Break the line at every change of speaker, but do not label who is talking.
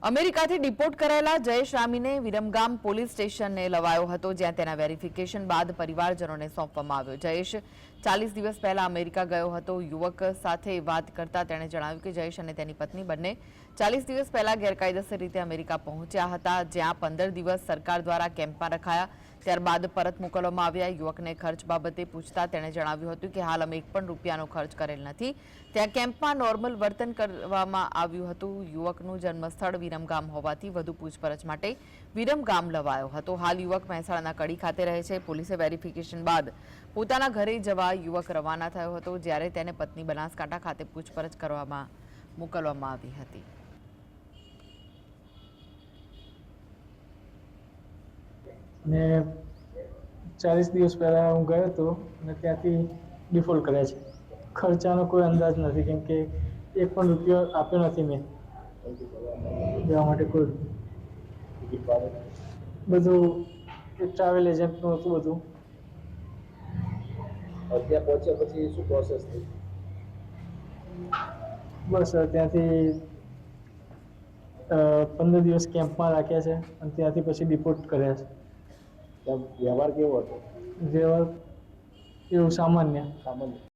અમેરિકાથી ડિપોર્ટ કરાયેલા જયેશ રામીને વિરમગામ પોલીસ સ્ટેશને લવાયો હતો, જ્યાં તેના વેરિફિકેશન બાદ પરિવારજનોને સોંપવામાં આવ્યો। જયેશ 40 દિવસ પહેલા અમેરિકા ગયો હતો। યુવક સાથે વાત કરતા તેણે જણાવ્યું કે જયેશ અને તેની પત્ની બંને 40 દિવસ પહેલા ગેરકાયદેસર રીતે અમેરિકા પહોંચ્યા હતા, જ્યાં 15 દિવસ સરકાર દ્વારા કેમ્પમાં રખાયા, ત્યારબાદ પરત મોકલવામાં આવ્યા। યુવકને ખર્ચ બાબતે પૂછતા તેણે જણાવ્યું હતું કે હાલ અમે એક પણ રૂપિયાનો ખર્ચ કરેલ નથી, ત્યાં કેમ્પમાં નોર્મલ વર્તન કરવામાં આવ્યું હતું। યુવકનું જન્મસ્થળ વિરમગામ હોવાથી વધુ પૂછપરછ માટે વિરમગામ લવાયો હતો। હાલ યુવક મહેસાણાના કડી ખાતે રહે છે। પોલીસે વેરિફિકેશન બાદ પોતાના ઘરે જવા યુવક રવાના થયો હતો, જ્યારે તેને પત્ની બનાસકાંઠા ખાતે પૂછપરછ કરવામાં મોકલવામાં આવી હતી।
ને 40 દિવસ પહેલા હું ગયો હતો અને ત્યાંથી ડિફોલ્ટ કર્યા છે। ખર્ચાનો કોઈ અંદાજ નથી, કેમ કે એક પણ રૂપિયો આપ્યો નથી મેં જવા માટે। કોઈ બધું ટ્રાવેલ એજન્ટનું હતું બધું।
ત્યાં પહોંચ્યા પછી શું પ્રોસેસ થઈ?
બસ ત્યાંથી 15 દિવસ કેમ્પમાં રાખ્યા છે અને ત્યાંથી પછી ડિપોર્ટ કર્યા છે।
ત્યાં વ્યવહાર કેવો હતો?
વ્યવહાર એવું સામાન્ય।